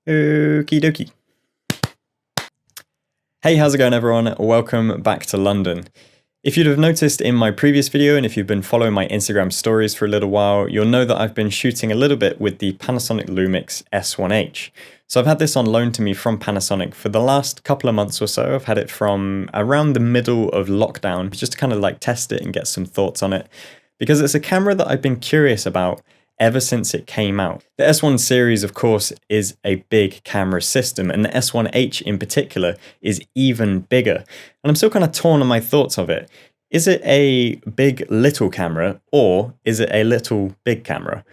Okie dokie. Hey, how's it going everyone? Welcome back to London. If you'd have noticed in my previous video, and if you've been following my Instagram stories for a little while, you'll know that I've been shooting a little bit with the Panasonic Lumix S1H. So I've had this on loan to me from Panasonic for the last couple of months or so. I've had it from around the middle of lockdown, just to kind of like test it and get some thoughts on it, because it's a camera that I've been curious about ever since it came out. The S1 series, of course, is a big camera system, and the S1H in particular is even bigger. And I'm still kind of torn on my thoughts of it. Is it a big little camera, or is it a little big camera?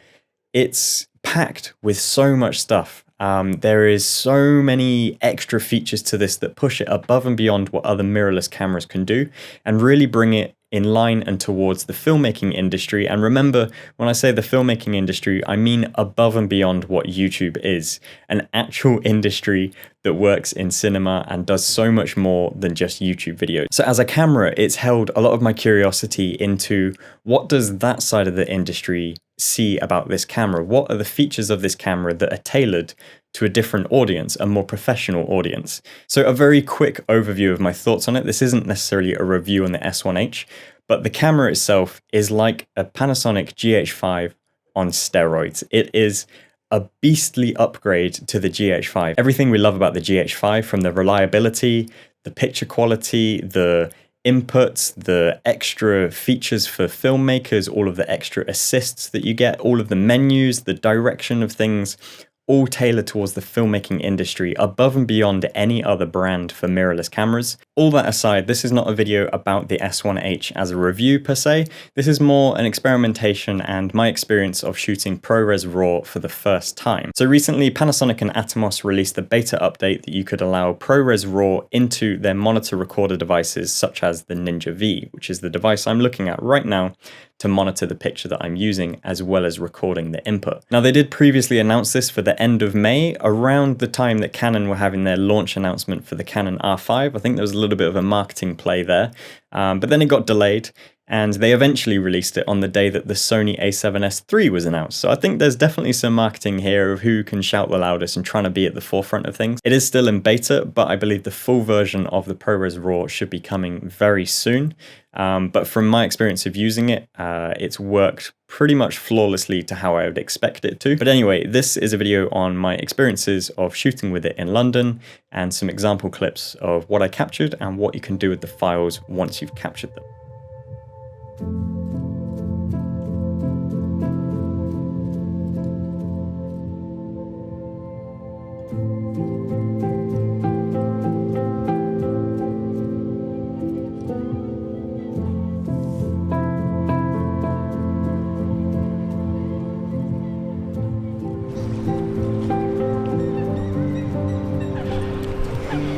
It's packed with so much stuff. There is so many extra features to this that push it above and beyond what other mirrorless cameras can do, and really bring it in line and towards the filmmaking industry. And remember, when I say the filmmaking industry, I mean above and beyond what YouTube is, an actual industry that works in cinema and does so much more than just YouTube videos. So as a camera, it's held a lot of my curiosity into what does that side of the industry see about this camera? What are the features of this camera that are tailored to a different audience, a more professional audience? So a very quick overview of my thoughts on it. This isn't necessarily a review on the S1H, but the camera itself is like a Panasonic GH5 on steroids. It is a beastly upgrade to the GH5. Everything we love about the GH5, from the reliability, the picture quality, the inputs, the extra features for filmmakers, all of the extra assists that you get, all of the menus, the direction of things, all tailored towards the filmmaking industry above and beyond any other brand for mirrorless cameras. All that aside, this is not a video about the S1H as a review per se. This is more an experimentation and my experience of shooting ProRes RAW for the first time. So recently, Panasonic and Atomos released the beta update that you could allow ProRes RAW into their monitor recorder devices, such as the Ninja V, which is the device I'm looking at right now to monitor the picture that I'm using, as well as recording the input. Now, they did previously announce this for the end of May, around the time that Canon were having their launch announcement for the Canon R5. I think there was a little bit of a marketing play there, but then it got delayed, and they eventually released it on the day that the Sony a7S III was announced. So I think there's definitely some marketing here of who can shout the loudest and trying to be at the forefront of things. It is still in beta, but I believe the full version of the ProRes RAW should be coming very soon. But from my experience of using it, it's worked pretty much flawlessly to how I would expect it to. But anyway, this is a video on my experiences of shooting with it in London and some example clips of what I captured and what you can do with the files once you've captured them.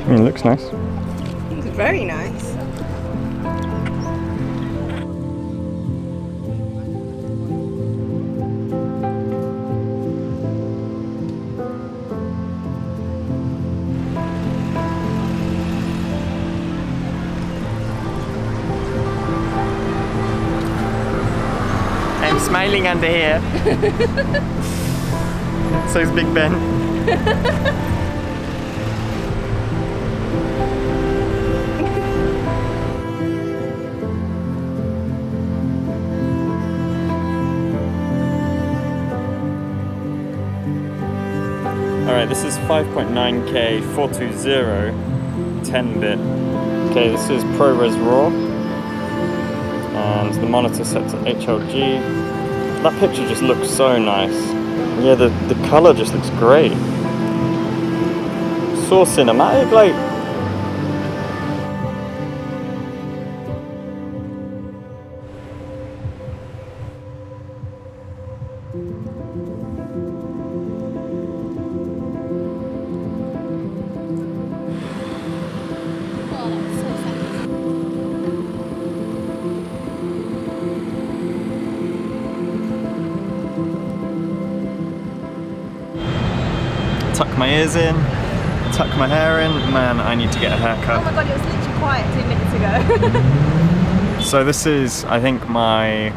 It looks nice. It's very nice. I'm smiling under here. So is Big Ben. Alright, this is 5.9K 420 10-bit. Okay, this is ProRes RAW. And the monitor set to HLG. That picture just looks so nice. Yeah, the colour just looks great. So cinematic, like. Tuck my ears in, tuck my hair in. Man, I need to get a haircut. Oh my god, it was literally quiet 2 minutes ago. So this is, I think, my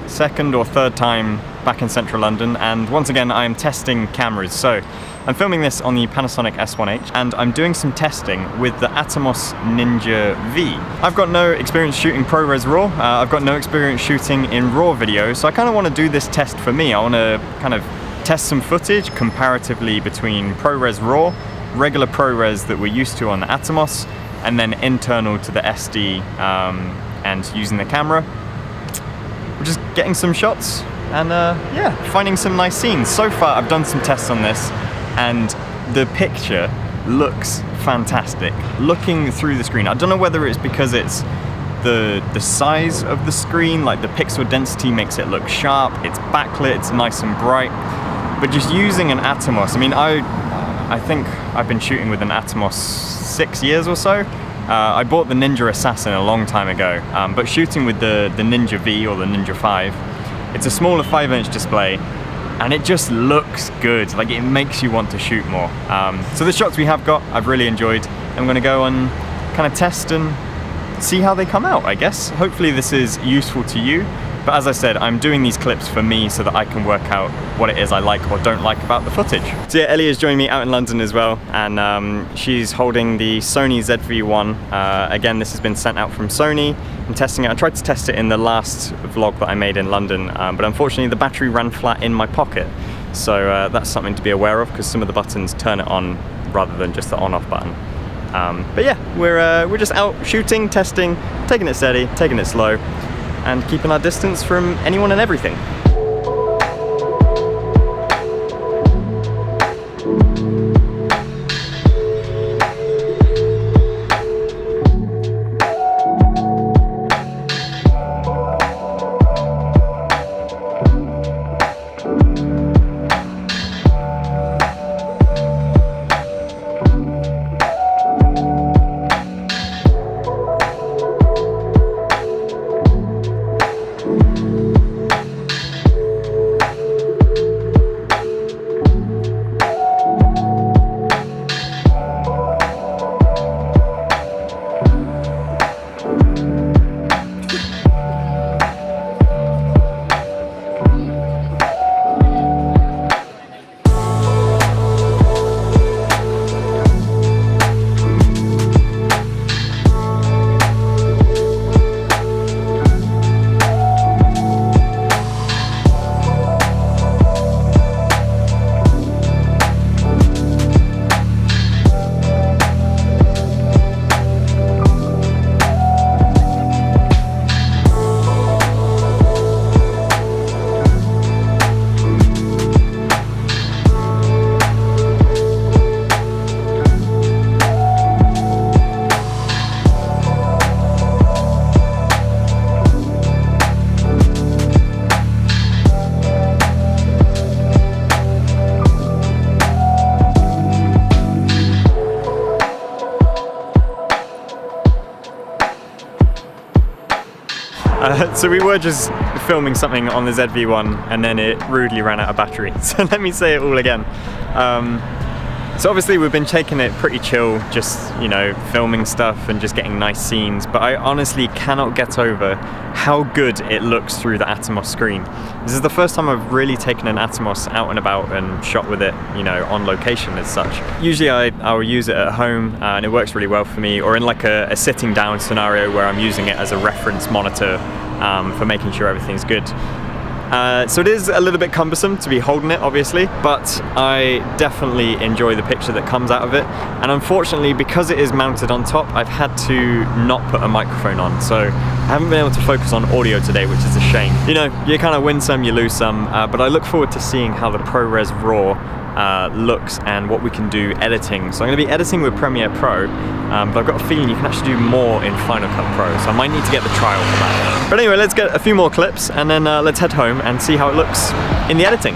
second or third time back in central London, and once again I am testing cameras. So I'm filming this on the Panasonic S1H, and I'm doing some testing with the Atomos Ninja V. I've got no experience shooting ProRes RAW, I've got no experience shooting in RAW video, so I kind of want to do this test for me. I want to kind of test some footage comparatively between ProRes RAW, regular ProRes that we're used to on the Atomos, and then internal to the SD and using the camera. We're just getting some shots and yeah, finding some nice scenes. So far I've done some tests on this and the picture looks fantastic. Looking through the screen, I don't know whether it's because it's the size of the screen, like the pixel density makes it look sharp, it's backlit, it's nice and bright, but just using an Atomos, I mean, I think I've been shooting with an Atomos 6 years or so. I bought the Ninja Assassin a long time ago, but shooting with the Ninja V or the Ninja 5, it's a smaller 5-inch display and it just looks good, like it makes you want to shoot more. So the shots we have got, I've really enjoyed. I'm going to go and kind of test and see how they come out, I guess. Hopefully this is useful to you. But as I said, I'm doing these clips for me so that I can work out what it is I like or don't like about the footage. So yeah, Ellie is joining me out in London as well, and she's holding the Sony ZV-1. Again, this has been sent out from Sony. I'm testing it. I tried to test it in the last vlog that I made in London, but unfortunately the battery ran flat in my pocket. So that's something to be aware of, because some of the buttons turn it on rather than just the on-off button. But yeah, we're just out shooting, testing, taking it steady, taking it slow, and keeping our distance from anyone and everything. So we were just filming something on the ZV-1 and then it rudely ran out of battery. So let me say it all again. So obviously we've been taking it pretty chill, just, you know, filming stuff and just getting nice scenes, but I honestly cannot get over how good it looks through the Atomos screen. This is the first time I've really taken an Atomos out and about and shot with it, you know, on location as such. Usually I'll use it at home and it works really well for me, or in like a sitting down scenario where I'm using it as a reference monitor for making sure everything's good. So it is a little bit cumbersome to be holding it, obviously, but I definitely enjoy the picture that comes out of it. And unfortunately, because it is mounted on top, I've had to not put a microphone on. So I haven't been able to focus on audio today, which is a shame. You know, you kind of win some, you lose some, but I look forward to seeing how the ProRes RAW looks and what we can do editing. So I'm going to be editing with Premiere Pro, but I've got a feeling you can actually do more in Final Cut Pro, so I might need to get the trial for that. But anyway, let's get a few more clips and then let's head home and see how it looks in the editing.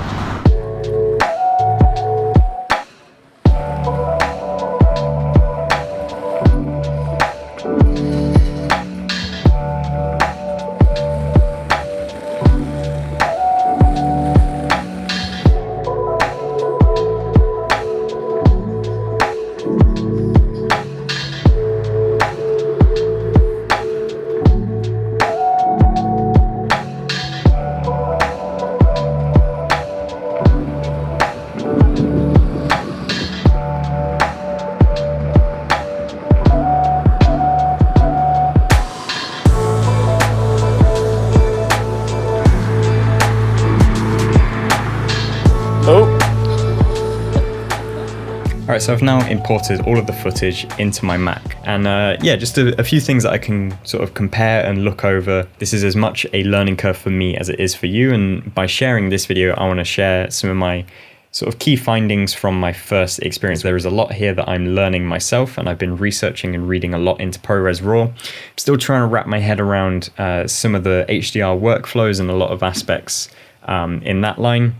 Alright, so I've now imported all of the footage into my Mac, and yeah, just a few things that I can sort of compare and look over. This is as much a learning curve for me as it is for you, and by sharing this video, I want to share some of my sort of key findings from my first experience. There is a lot here that I'm learning myself, and I've been researching and reading a lot into ProRes RAW. I'm still trying to wrap my head around some of the HDR workflows and a lot of aspects in that line.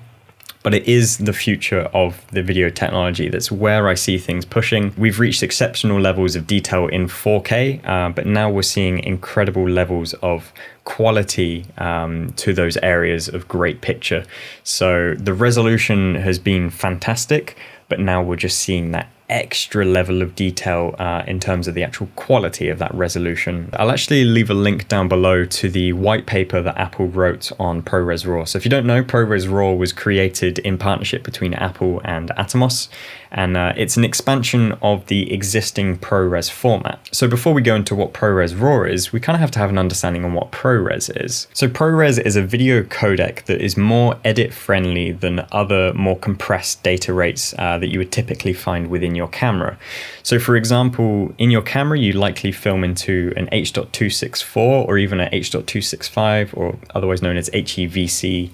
But it is the future of the video technology. That's where I see things pushing. We've reached exceptional levels of detail in 4K, but now we're seeing incredible levels of quality to those areas of great picture. So the resolution has been fantastic, but now we're just seeing that extra level of detail in terms of the actual quality of that resolution. I'll actually leave a link down below to the white paper that Apple wrote on ProRes RAW. So if you don't know, ProRes RAW was created in partnership between Apple and Atomos, and it's an expansion of the existing ProRes format. So before we go into what ProRes RAW is, we kind of have to have an understanding on what ProRes is. So ProRes is a video codec that is more edit friendly than other more compressed data rates that you would typically find within your camera. So for example, in your camera, you likely film into an H.264 or even an H.265, or otherwise known as HEVC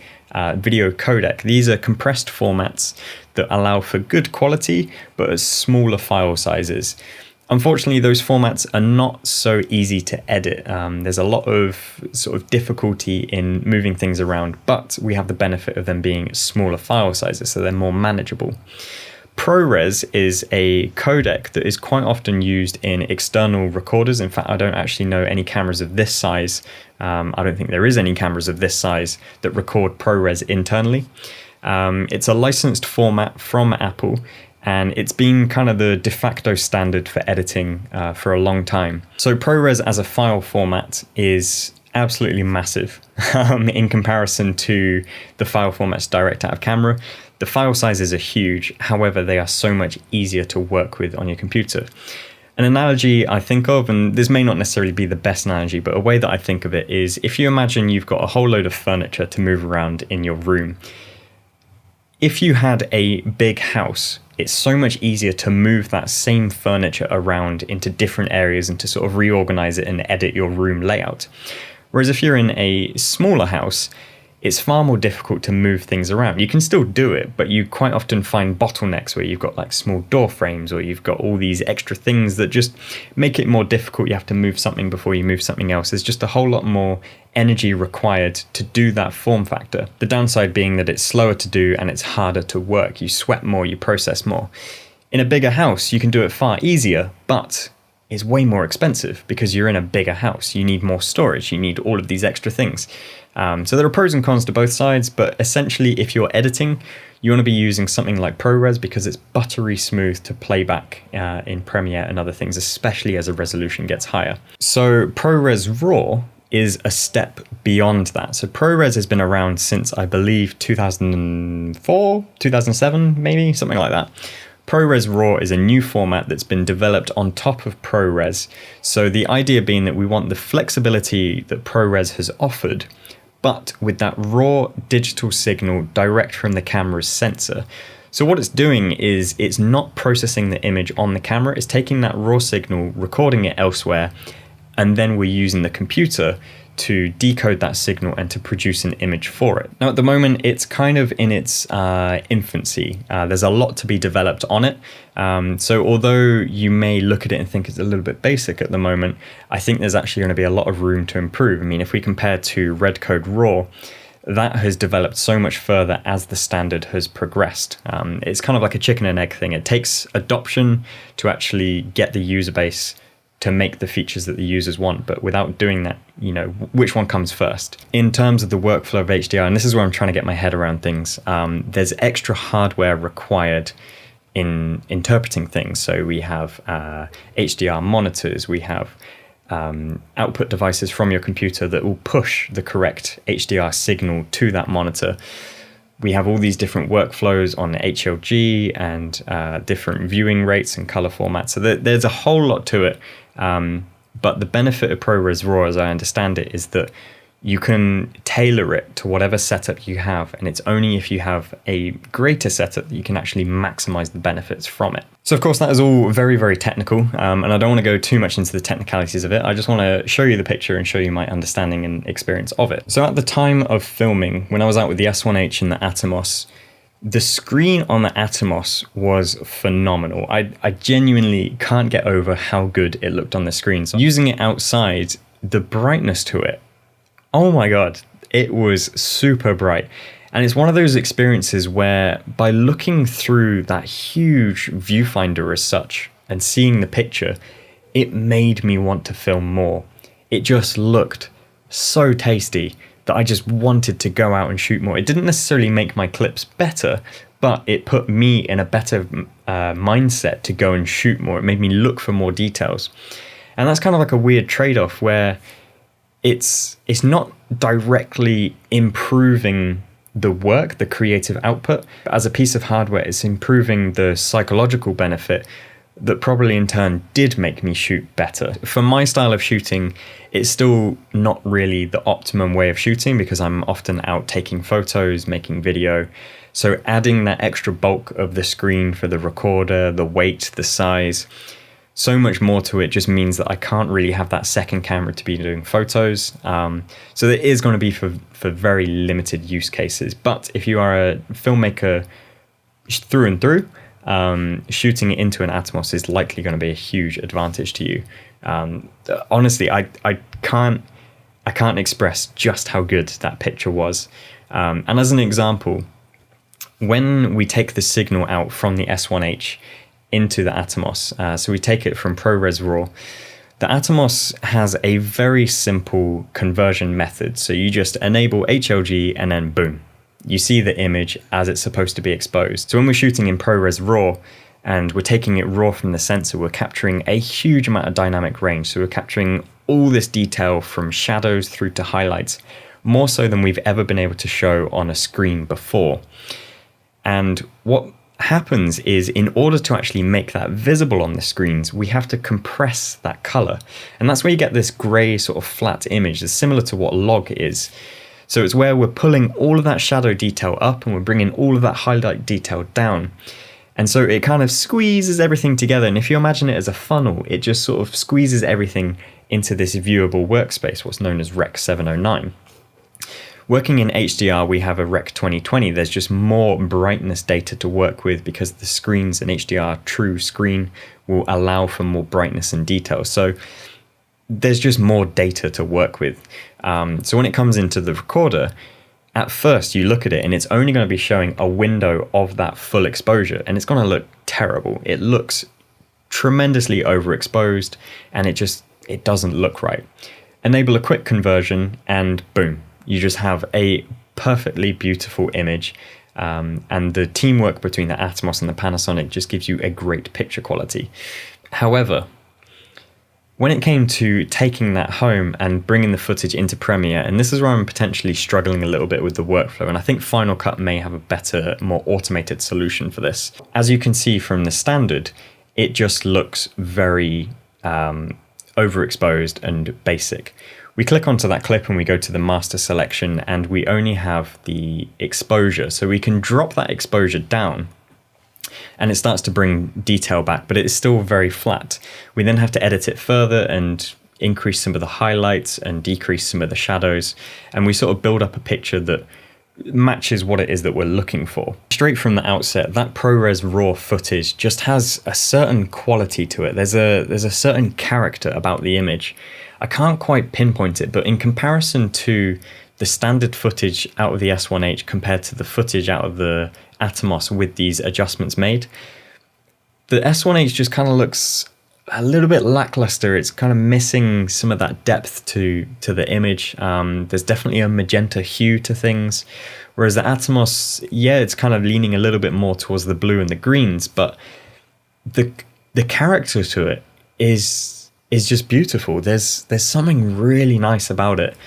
video codec. These are compressed formats that allow for good quality, but at smaller file sizes. Unfortunately, those formats are not so easy to edit. There's a lot of sort of difficulty in moving things around, but we have the benefit of them being smaller file sizes, so they're more manageable. ProRes is a codec that is quite often used in external recorders. In fact, I don't actually know any cameras of this size. I don't think there is any cameras of this size that record ProRes internally. It's a licensed format from Apple, and it's been kind of the de facto standard for editing for a long time. So ProRes as a file format is absolutely massive in comparison to the file formats direct out of camera. The file sizes are huge, however, they are so much easier to work with on your computer. An analogy I think of, and this may not necessarily be the best analogy, but a way that I think of it is if you imagine you've got a whole load of furniture to move around in your room. If you had a big house, it's so much easier to move that same furniture around into different areas and to sort of reorganize it and edit your room layout. Whereas if you're in a smaller house, it's far more difficult to move things around. You can still do it, but you quite often find bottlenecks where you've got like small door frames, or you've got all these extra things that just make it more difficult. You have to move something before you move something else. There's just a whole lot more energy required to do that form factor. The downside being that it's slower to do and it's harder to work. You sweat more, you process more. In a bigger house, you can do it far easier, but it's way more expensive because you're in a bigger house. You need more storage. You need all of these extra things. So there are pros and cons to both sides, but essentially if you're editing, you want to be using something like ProRes because it's buttery smooth to playback in Premiere and other things, especially as the resolution gets higher. So ProRes RAW is a step beyond that. So ProRes has been around since, I believe, 2004, 2007, maybe, something like that. ProRes RAW is a new format that's been developed on top of ProRes. So the idea being that we want the flexibility that ProRes has offered, but with that raw digital signal direct from the camera's sensor. So what it's doing is it's not processing the image on the camera, it's taking that raw signal, recording it elsewhere, and then we're using the computer to decode that signal and to produce an image for it. Now at the moment it's kind of in its infancy. There's a lot to be developed on it. So although you may look at it and think it's a little bit basic at the moment, I think there's actually going to be a lot of room to improve. I mean, if we compare to Redcode RAW, that has developed so much further as the standard has progressed. It's kind of like a chicken and egg thing. It takes adoption to actually get the user base to make the features that the users want, but without doing that, you know, which one comes first? In terms of the workflow of HDR, and this is where I'm trying to get my head around things, there's extra hardware required in interpreting things. So we have HDR monitors, we have output devices from your computer that will push the correct HDR signal to that monitor. We have all these different workflows on HLG and different viewing rates and color formats. So there's a whole lot to it. But the benefit of ProRes RAW, as I understand it, is that you can tailor it to whatever setup you have, and it's only if you have a greater setup that you can actually maximize the benefits from it. So of course that is all very, very technical, and I don't want to go too much into the technicalities of it. I just want to show you the picture and show you my understanding and experience of it. So at the time of filming, when I was out with the S1H and the Atomos, the screen on the Atomos was phenomenal. I genuinely can't get over how good it looked on the screen. So using it outside, the brightness to it, oh my God, it was super bright. And it's one of those experiences where by looking through that huge viewfinder as such and seeing the picture, it made me want to film more. It just looked so tasty that I just wanted to go out and shoot more. It didn't necessarily make my clips better, but it put me in a better mindset to go and shoot more. It made me look for more details. And that's kind of like a weird trade-off where it's not directly improving the work, the creative output. As a piece of hardware, it's improving the psychological benefit that probably in turn did make me shoot better. For my style of shooting, it's still not really the optimum way of shooting because I'm often out taking photos, making video. So adding that extra bulk of the screen for the recorder, the weight, the size, so much more to it just means that I can't really have that second camera to be doing photos. So it is going to be for very limited use cases. But if you are a filmmaker through and through, shooting it into an Atomos is likely going to be a huge advantage to you. Honestly, I can't express just how good that picture was. And as an example, when we take the signal out from the S1H into the Atomos, so we take it from ProRes RAW, the Atomos has a very simple conversion method. So you just enable HLG and then boom, you see the image as it's supposed to be exposed. So when we're shooting in ProRes RAW and we're taking it raw from the sensor, we're capturing a huge amount of dynamic range. So we're capturing all this detail from shadows through to highlights, more so than we've ever been able to show on a screen before. And what happens is, in order to actually make that visible on the screens, we have to compress that color. And that's where you get this gray sort of flat image. It's similar to what log is. So it's where we're pulling all of that shadow detail up and we're bringing all of that highlight detail down. And so it kind of squeezes everything together. And if you imagine it as a funnel, it just sort of squeezes everything into this viewable workspace, what's known as Rec 709. Working in HDR, we have a Rec 2020. There's just more brightness data to work with because the screens in HDR true screen will allow for more brightness and detail. So there's just more data to work with. So when it comes into the recorder, at first you look at it and it's only going to be showing a window of that full exposure, and it's going to look terrible. It looks tremendously overexposed and it doesn't look right. Enable a quick conversion and boom, you just have a perfectly beautiful image. And the teamwork between the Atomos and the Panasonic just gives you a great picture quality. However, when it came to taking that home and bringing the footage into Premiere, and this is where I'm potentially struggling a little bit with the workflow, and I think Final Cut may have a better, more automated solution for this. As you can see from the standard, it just looks very overexposed and basic. We click onto that clip and we go to the master selection and we only have the exposure. So we can drop that exposure down and it starts to bring detail back, but it is still very flat. We then have to edit it further and increase some of the highlights and decrease some of the shadows. And we sort of build up a picture that matches what it is that we're looking for. Straight from the outset, that ProRes RAW footage just has a certain quality to it. There's a certain character about the image. I can't quite pinpoint it, but in comparison to the standard footage out of the S1H compared to the footage out of the Atomos with these adjustments made, the S1H just kind of looks a little bit lackluster. It's kind of missing some of that depth to the image. There's definitely a magenta hue to things, whereas the Atomos, yeah, it's kind of leaning a little bit more towards the blue and the greens, but the character to it is just beautiful. There's something really nice about it.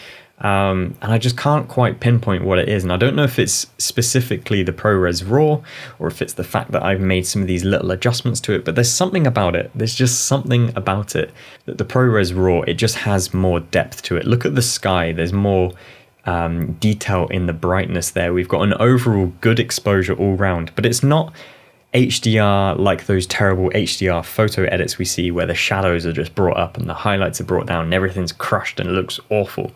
And I just can't quite pinpoint what it is. And I don't know if it's specifically the ProRes RAW or if it's the fact that I've made some of these little adjustments to it, but there's something about it. There's just something about it that the ProRes RAW, it just has more depth to it. Look at the sky. There's more detail in the brightness there. We've got an overall good exposure all round, but it's not HDR like those terrible HDR photo edits we see where the shadows are just brought up and the highlights are brought down and everything's crushed and it looks awful.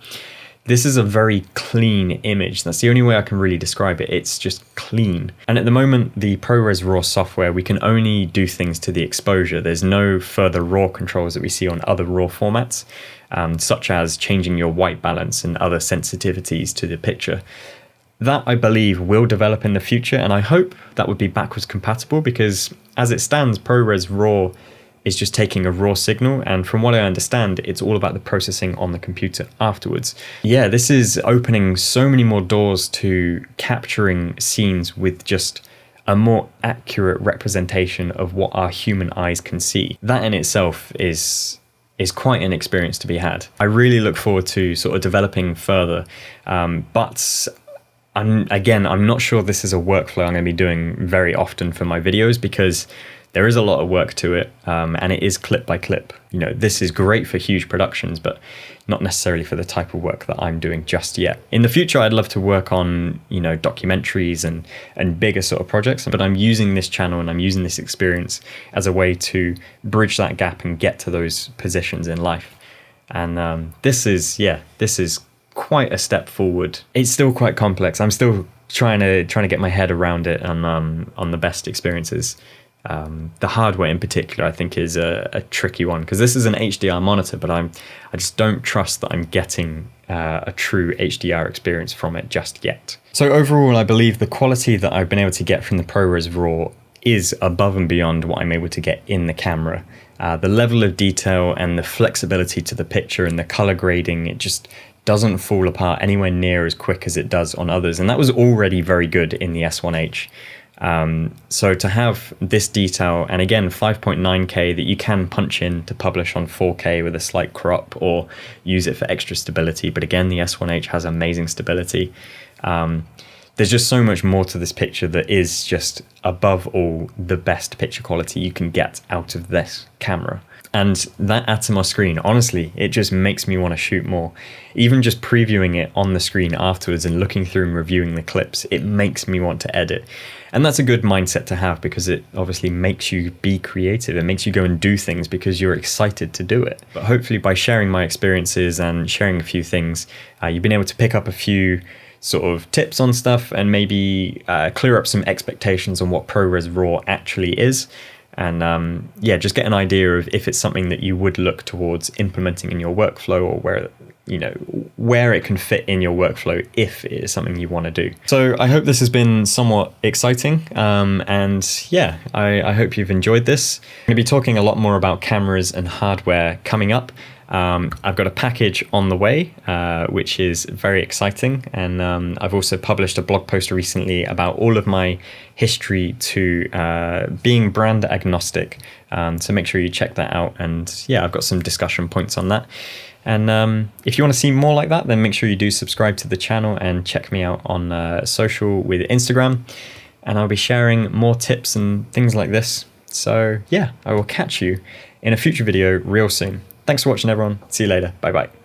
This is a very clean image. That's the only way I can really describe it. It's just clean. And at the moment, the ProRes RAW software, we can only do things to the exposure. There's no further RAW controls that we see on other RAW formats, such as changing your white balance and other sensitivities to the picture. That, I believe, will develop in the future, and I hope that would be backwards compatible, because as it stands, ProRes RAW is just taking a raw signal, and from what I understand, it's all about the processing on the computer afterwards. Yeah, this is opening so many more doors to capturing scenes with just a more accurate representation of what our human eyes can see. That in itself is quite an experience to be had. I really look forward to sort of developing further, but I'm not sure this is a workflow I'm going to be doing very often for my videos, because there is a lot of work to it, and it is clip by clip. You know, this is great for huge productions, but not necessarily for the type of work that I'm doing just yet. In the future, I'd love to work on, you know, documentaries and bigger sort of projects, but I'm using this channel and I'm using this experience as a way to bridge that gap and get to those positions in life. And this is quite a step forward. It's still quite complex. I'm still trying to get my head around it and on the best experiences. The hardware in particular, I think, is a tricky one, because this is an HDR monitor, but I just don't trust that I'm getting a true HDR experience from it just yet. So overall, I believe the quality that I've been able to get from the ProRes RAW is above and beyond what I'm able to get in the camera. The level of detail and the flexibility to the picture and the color grading, it just doesn't fall apart anywhere near as quick as it does on others, and that was already very good in the S1H. So to have this detail, and again 5.9K that you can punch in to publish on 4K with a slight crop or use it for extra stability, but again the S1H has amazing stability. There's just so much more to this picture that is just above all the best picture quality you can get out of this camera. And that Atomos screen, honestly, it just makes me want to shoot more. Even just previewing it on the screen afterwards and looking through and reviewing the clips, it makes me want to edit. And that's a good mindset to have, because it obviously makes you be creative. It makes you go and do things because you're excited to do it. But hopefully by sharing my experiences and sharing a few things, you've been able to pick up a few sort of tips on stuff and maybe clear up some expectations on what ProRes RAW actually is. And yeah, just get an idea of if it's something that you would look towards implementing in your workflow, or where it can fit in your workflow if it is something you want to do. So I hope this has been somewhat exciting, and yeah, I hope you've enjoyed this. I'm going to be talking a lot more about cameras and hardware coming up. I've got a package on the way, which is very exciting, and I've also published a blog post recently about all of my history to being brand agnostic, so make sure you check that out. And yeah, I've got some discussion points on that. And if you want to see more like that, then make sure you do subscribe to the channel and check me out on social with Instagram, and I'll be sharing more tips and things like this. So yeah, I will catch you in a future video real soon. Thanks for watching, everyone. See you later. Bye bye.